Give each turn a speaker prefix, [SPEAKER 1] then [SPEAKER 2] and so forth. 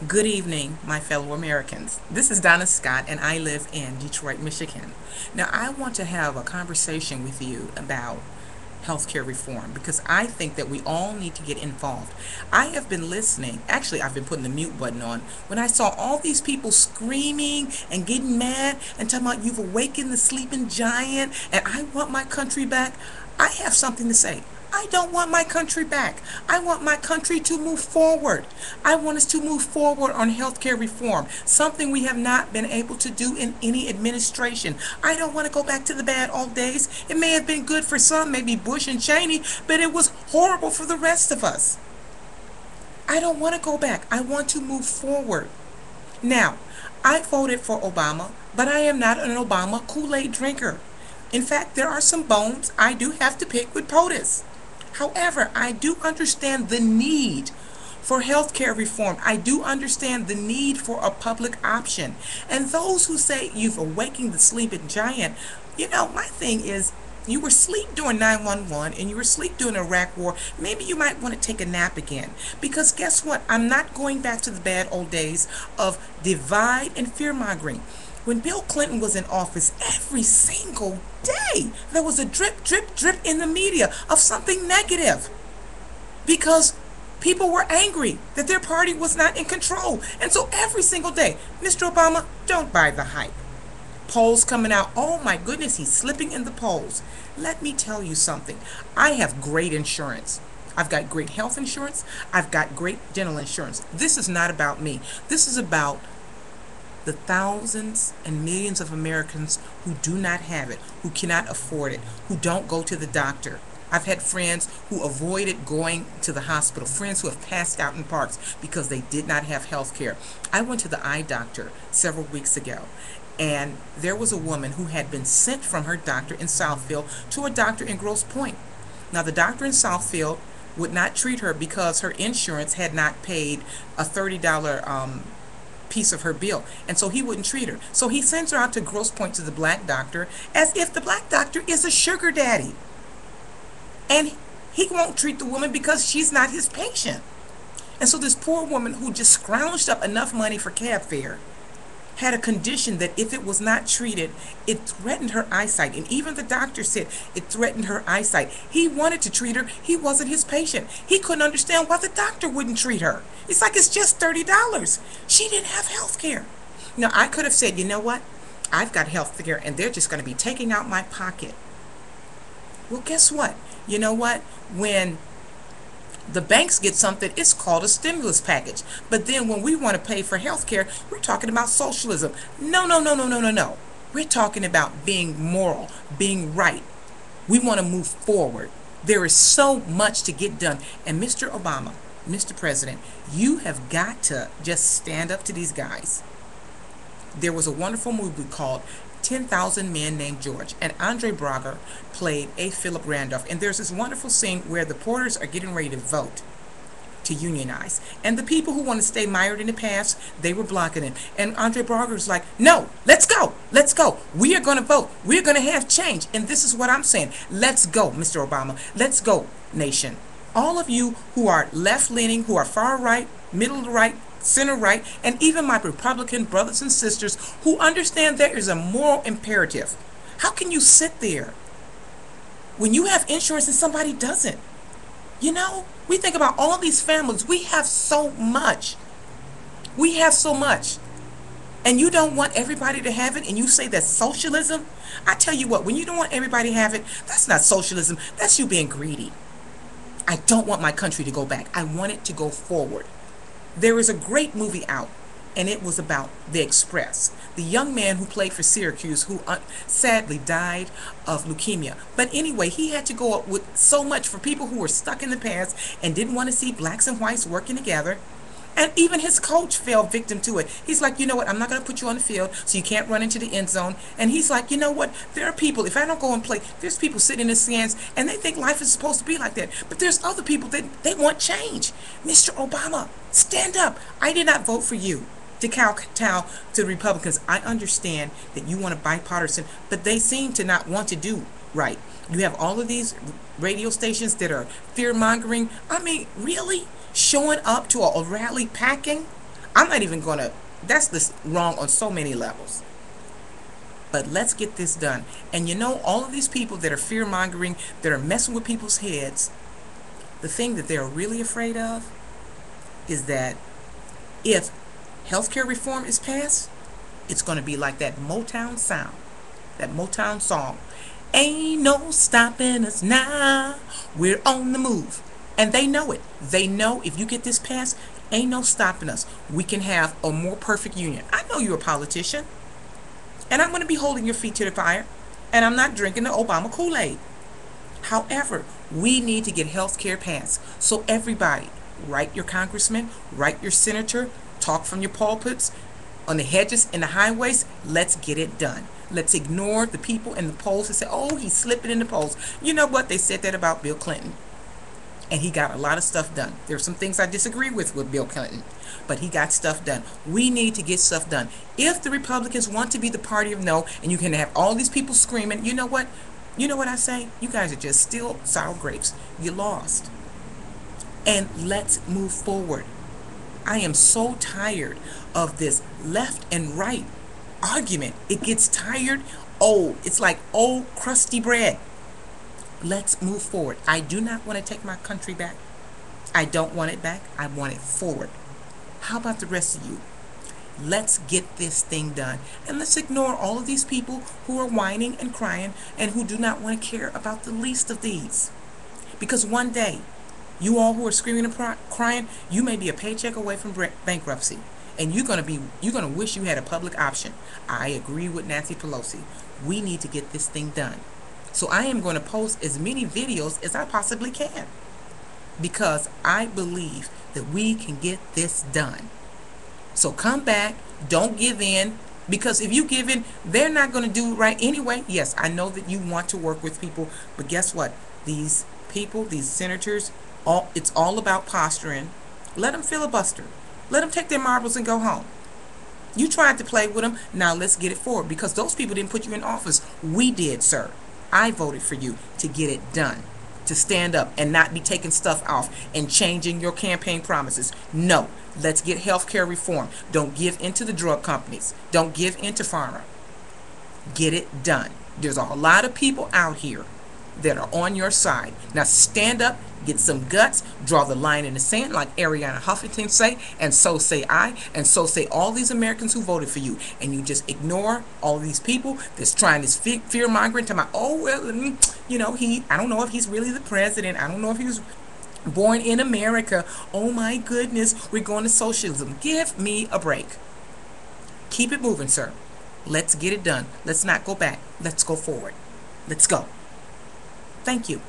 [SPEAKER 1] Good evening, my fellow Americans. This is Donna Scott, and I live in Detroit, Michigan. Now, I want to have a conversation with you about healthcare reform because I think that we all need to get involved. I have been listening, actually, I've been putting the mute button on when I saw all these people screaming and getting mad and talking about you've awakened the sleeping giant and I want my country back. I have something to say. I don't want my country back. I want my country to move forward. I want us to move forward on healthcare reform, something we have not been able to do in any administration. I don't want to go back to the bad old days. It may have been good for some, maybe Bush and Cheney, but it was horrible for the rest of us. I don't want to go back. I want to move forward. Now, I voted for Obama, but I am not an Obama Kool-Aid drinker. In fact, there are some bones I do have to pick with POTUS. However, I do understand the need for healthcare reform. I do understand the need for a public option. And those who say you've awakened the sleeping giant, my thing is, you were asleep during 911 and you were asleep during the Iraq War. Maybe you might want to take a nap again. Because guess what? I'm not going back to the bad old days of divide and fear mongering. When Bill Clinton was in office, every single day there was a drip, drip, drip in the media of something negative because people were angry that their party was not in control. And so every single day, Mr. Obama, don't buy the hype. Polls coming out, oh my goodness, he's slipping in the polls. Let me tell you something. I have great insurance. I've got great health insurance. I've got great dental insurance. This is not about me. This is about the thousands and millions of Americans who do not have it, who cannot afford it, who don't go to the doctor. I've had friends who avoided going to the hospital, friends who have passed out in parks because they did not have health care. I went to the eye doctor several weeks ago, and there was a woman who had been sent from her doctor in Southfield to a doctor in Grosse Pointe. Now, the doctor in Southfield would not treat her because her insurance had not paid a $30 piece of her bill, and so he wouldn't treat her. So he sends her out to Grosse Pointe to the black doctor as if the black doctor is a sugar daddy, and he won't treat the woman because she's not his patient. And so this poor woman who just scrounged up enough money for cab fare had a condition that if it was not treated, it threatened her eyesight. And even the doctor said it threatened her eyesight. He wanted to treat her. He wasn't his patient. He couldn't understand why the doctor wouldn't treat her. It's like it's just $30. She didn't have health care. Now, I could have said, you know what? I've got health care and they're just going to be taking out my pocket. Well, guess what? You know what? When the banks get something, it's called a stimulus package. But then when we want to pay for health care, we're talking about socialism. No, no, no, no, no, no, no. We're talking about being moral, being right. We want to move forward. There is so much to get done. And Mr. Obama, Mr. President, you have got to just stand up to these guys. There was a wonderful movie called 10,000 Men Named George, and Andre Braugher played A. Philip Randolph. And there's this wonderful scene where the porters are getting ready to vote to unionize, and the people who want to stay mired in the past, they were blocking it. And Andre Braugher's like, no, let's go, let's go. We are going to vote. We're going to have change. And this is what I'm saying. Let's go, Mr. Obama. Let's go, nation. All of you who are left-leaning, who are far right, middle right, center right, and even my Republican brothers and sisters who understand there is a moral imperative. How can you sit there when you have insurance and somebody doesn't? We think about all these families. We have so much. We have so much. And you don't want everybody to have it, and you say that's socialism? I tell you what, when you don't want everybody to have it, that's not socialism. That's you being greedy. I don't want my country to go back. I want it to go forward. There is a great movie out, and it was about the Express, the young man who played for Syracuse who sadly died of leukemia. But anyway, he had to go up with so much for people who were stuck in the past and didn't want to see blacks and whites working together. And even his coach fell victim to it. He's like, you know what, I'm not going to put you on the field so you can't run into the end zone. And he's like, you know what, there are people, if I don't go and play, there's people sitting in the stands and they think life is supposed to be like that. But there's other people that they want change. Mr. Obama, stand up. I did not vote for you to kowtow to the Republicans. I understand that you want a bipartisan, but they seem to not want to do right. You have all of these radio stations that are fear-mongering. I mean, really? Showing up to a rally packing? I'm not even going to, that's this wrong on so many levels. But let's get this done. And you know, all of these people that are fear mongering, that are messing with people's heads, the thing that they're really afraid of is that if healthcare reform is passed, it's going to be like that Motown sound, that Motown song. Ain't no stopping us now. We're on the move. And they know it. They know if you get this passed, ain't no stopping us. We can have a more perfect union. I know you're a politician, and I'm going to be holding your feet to the fire, and I'm not drinking the Obama Kool-Aid. However, we need to get health care passed. So everybody, write your congressman, write your senator, talk from your pulpits, on the hedges and the highways. Let's get it done. Let's ignore the people in the polls who say, oh, he's slipping in the polls. You know what? They said that about Bill Clinton. And he got a lot of stuff done. There are some things I disagree with Bill Clinton, but he got stuff done. We need to get stuff done. If the Republicans want to be the party of no, and you can have all these people screaming, you know what? You know what I say? You guys are just still sour grapes. You lost. And let's move forward. I am so tired of this left and right argument. It gets tired. Oh, it's like old crusty bread. Let's move forward. I do not want to take my country back. I don't want it back. I want it forward. How about the rest of you? Let's get this thing done. And let's ignore all of these people who are whining and crying and who do not want to care about the least of these. Because one day, you all who are screaming and crying, you may be a paycheck away from bankruptcy. And you're going to wish you had a public option. I agree with Nancy Pelosi. We need to get this thing done. So I am going to post as many videos as I possibly can, because I believe that we can get this done. So come back. Don't give in, because if you give in, they're not going to do it right anyway. Yes, I know that you want to work with people, but guess what? These people, these senators, it's all about posturing. Let them filibuster. Let them take their marbles and go home. You tried to play with them. Now let's get it forward, because those people didn't put you in office. We did, sir. I voted for you to get it done, to stand up and not be taking stuff off and changing your campaign promises. No, let's get health care reform. Don't give in to the drug companies. Don't give in to pharma. Get it done. There's a lot of people out here that are on your side. Now stand up, get some guts, draw the line in the sand like Ariana Huffington say, and so say I, and so say all these Americans who voted for you. And you just ignore all of these people that's trying this fear-mongering to my, oh, well, you know, I don't know if he's really the president. I don't know if he was born in America. Oh my goodness, we're going to socialism. Give me a break. Keep it moving, sir. Let's get it done. Let's not go back. Let's go forward. Let's go. Thank you.